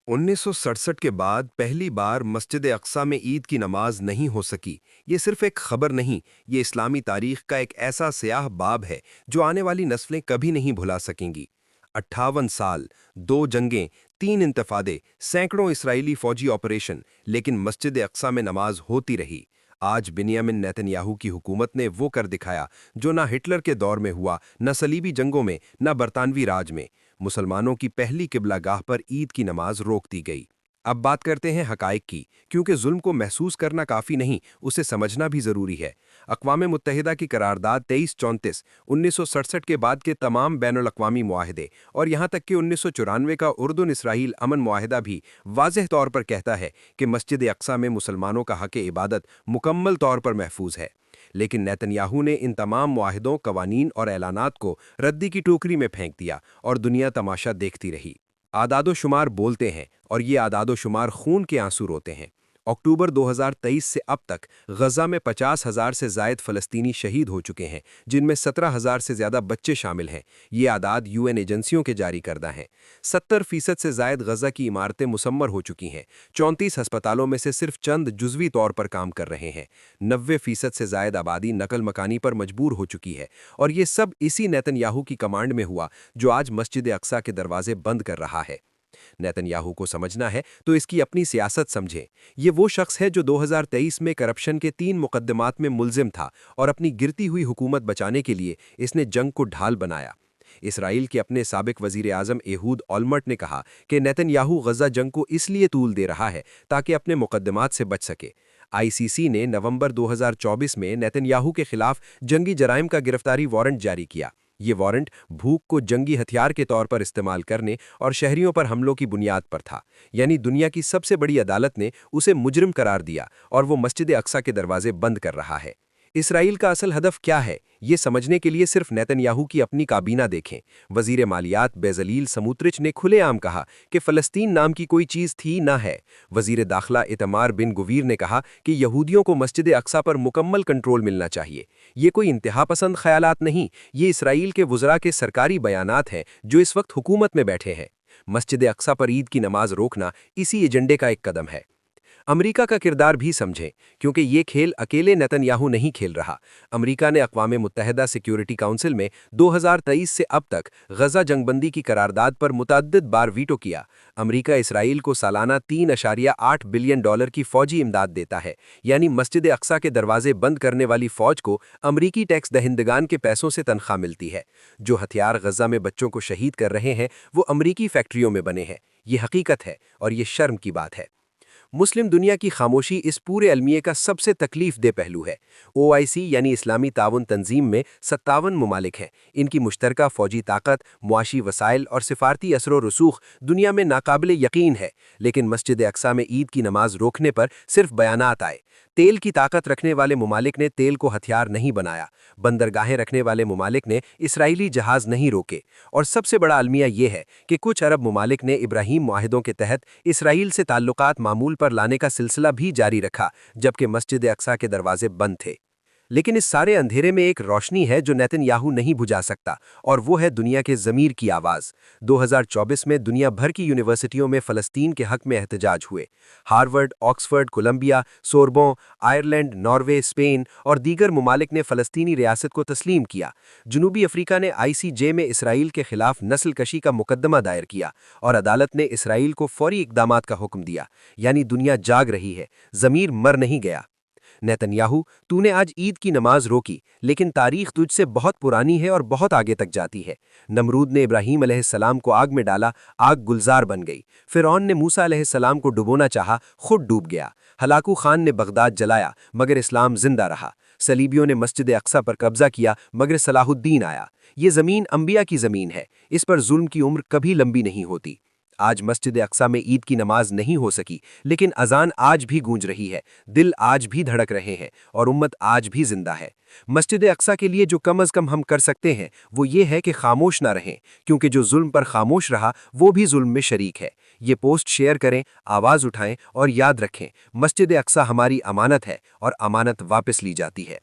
1967 के बाद पहली बार मस्जिद अक्सा में ईद की नमाज नहीं हो सकी। ये सिर्फ एक खबर नहीं, ये इस्लामी तारीख का एक ऐसा स्याह बाब है जो आने वाली नस्लें कभी नहीं भुला सकेंगी। 58 साल, 2 जंगें, 3 इंतफादे, सैकड़ों इसराइली फौजी ऑपरेशन, लेकिन मस्जिद अक्सा में नमाज होती रही। आज बिन्यामिन नेतन्याहू की हुकूमत ने वो कर दिखाया जो ना हिटलर के दौर में हुआ, न सलीबी जंगों में, न बरतानवी राज में। मुसलमानों की पहली किबलागाह पर ईद की नमाज रोक दी गई। अब बात करते हैं हकाइक की, क्योंकि जुल्म को महसूस करना काफ़ी नहीं, उसे समझना भी ज़रूरी है। अक़वाम मुत्तहिदा की करारदाद 2334 1967 के बाद के तमाम बैनुल-अक़वामी मुआहदे और यहाँ तक कि 1994 का उर्दुन इसराइल अमन मुआहदा भी वाज़ेह तौर पर कहता है कि मस्जिद अक्सा में मुसलमानों का हक़ इबादत मुकम्मल तौर पर महफूज है। लेकिन नेतन्याहू ने इन तमाम मुआहदों, कवानीन और ऐलानात को रद्दी की टोकरी में फेंक दिया और दुनिया तमाशा देखती रही। आदादो शुमार बोलते हैं और ये आदादो शुमार खून के आंसू रोते हैं। अक्टूबर 2023 से अब तक गजा में 50,000 से ज़ायद फ़लस्तीनी शहीद हो चुके हैं, जिनमें 17,000 से ज़्यादा बच्चे शामिल हैं। ये आदाद यूएन एजेंसियों के जारी करदा हैं। 70% से ज़ायद गजा की इमारतें मुसम्मर हो चुकी हैं। 34 अस्पतालों में से सिर्फ चंद जुज़वी तौर पर काम कर रहे हैं। 90% से ज़ायद आबादी नकल मकानी पर मजबूर हो चुकी है, और ये सब इसी नेतन्याहू की कमांड में हुआ जो आज मस्जिद अक्सा के दरवाजे बंद कर रहा है। नेतन्याहू को समझना है तो इसकी अपनी सियासत समझें। ये वो शख्स है जो 2023 में करप्शन के 3 मुकद्दमात में मुल्जिम था, और अपनी गिरती हुई हुकूमत बचाने के लिए इसने जंग को ढाल बनाया। इसराइल के अपने साबिक वजीर आज़म एहूद ऑलमर्ट ने कहा कि नेतन्याहू गजा जंग को इसलिए तूल दे रहा है ताकि अपने मुकद्दमात से बच सके। आईसीसी ने नवंबर 2024 में नेतन्याहू के खिलाफ जंगी जराइम का गिरफ्तारी वारंट जारी किया। ये वारंट भूख को जंगी हथियार के तौर पर इस्तेमाल करने और शहरियों पर हमलों की बुनियाद पर था। यानी दुनिया की सबसे बड़ी अदालत ने उसे मुजरिम करार दिया, और वो मस्जिद अक्सा के दरवाजे बंद कर रहा है। इसराइल का असल हदफ क्या है, ये समझने के लिए सिर्फ नेतन्याहू की अपनी काबीना देखें। वजीर मालियात बेजलील समूत्रिच ने खुलेआम कहा कि फ़लस्तीन नाम की कोई चीज़ थी ना है। वजीर दाखिला इतमार बिन गुवीर ने कहा कि यहूदियों को मस्जिद अक्सा पर मुकम्मल कंट्रोल मिलना चाहिए। ये कोई इंतहा पसंद ख्यालात नहीं, ये इसराइल के वज़रा के सरकारी बयानात हैं जो इस वक्त हुकूमत में बैठे हैं। मस्जिद अक्सा पर ईद की नमाज रोकना इसी एजेंडे का एक कदम है। अमेरिका का किरदार भी समझें, क्योंकि ये खेल अकेले नेतन्याहू नहीं खेल रहा। अमेरिका ने अक़वाम मुत्तहिदा सिक्योरिटी काउंसिल में 2023 से अब तक गजा जंगबंदी की करारदाद पर मुतअद्दिद बार वीटो किया। अमेरिका इसराइल को सालाना $3.8 बिलियन की फ़ौजी इमदाद देता है, यानी मस्जिद अक्सा के दरवाजे बंद करने वाली फ़ौज को अमरीकी टैक्स दहिंदगान के पैसों से तनख्वाह मिलती है। जो हथियार गजा में बच्चों को शहीद कर रहे हैं वो अमरीकी फैक्ट्रियों में बने हैं। ये हकीकत है और ये शर्म की बात है। मुस्लिम दुनिया की खामोशी इस पूरे अलमिए का सबसे तकलीफ दे पहलू है। OIC यानी इस्लामी ताउन तंजीम में 57 ममालिक हैं। इनकी मुश्तरका फ़ौजी ताकत, मुआशी वसाइल और सिफारती असर रसूख दुनिया में नाकाबिले यकीन है। लेकिन मस्जिद अक्सा में ईद की नमाज रोकने पर सिर्फ बयानात आए। तेल की ताकत रखने वाले ममालिक ने तेल को हथियार नहीं बनाया। बंदरगाहें रखने वाले ममालिक ने इसराइली जहाज़ नहीं रोके। और सबसे बड़ा अलमिया ये है कि कुछ अरब ममालिक ने इब्राहीम मुआहिदों के तहत इसराइल से ताल्लुकात मामूल पर लाने का सिलसिला भी जारी रखा, जबकि मस्जिद अक्सा के दरवाजे बंद थे। लेकिन इस सारे अंधेरे में एक रोशनी है जो नेतन्याहू नहीं बुझा सकता, और वो है दुनिया के ज़मीर की आवाज़। 2024 में दुनिया भर की यूनिवर्सिटियों में फ़लस्तीन के हक़ में एहतजाज हुए। Harvard, Oxford, Columbia, Sorbonne, Ireland, Norway, Spain और दीगर ममालिक ने फ़लस्तीनी रियासत को तस्लीम किया। जनूबी अफ्रीका ने ICJ में इसराइल के खिलाफ नस्ल कशी का मुकदमा दायर किया, और अदालत ने इसराइल को फौरी इक़दामात का हुक्म दिया। यानी दुनिया जाग रही है, ज़मीर मर नहीं गया। नेतन्याहू, तूने आज ईद की नमाज रोकी, लेकिन तारीख तुझसे बहुत पुरानी है और बहुत आगे तक जाती है। नमरूद ने इब्राहीम अलैहिस्सलाम को आग में डाला, आग गुलजार बन गई। फ़िरौन ने मूसा अलैहिस्सलाम को डुबोना चाहा, खुद डूब गया। हलाकू खान ने बगदाद जलाया, मगर इस्लाम जिंदा रहा। सलीबियों ने मस्जिद अक्सा पर कब्जा किया, मगर सलाहुद्दीन आया। ये ज़मीन अंबिया की ज़मीन है, इस पर जुल्म की उम्र कभी लंबी नहीं होती। आज मस्जिद अक्सा में ईद की नमाज नहीं हो सकी, लेकिन अजान आज भी गूंज रही है, दिल आज भी धड़क रहे हैं, और उम्मत आज भी जिंदा है। मस्जिद अक्सा के लिए जो कम अज़ कम हम कर सकते हैं वो ये है कि खामोश ना रहें, क्योंकि जो जुल्म पर खामोश रहा वो भी जुल्म में शरीक है। ये पोस्ट शेयर करें, आवाज़ उठाएं और याद रखें, मस्जिद अक्सा हमारी अमानत है और अमानत वापस ली जाती है।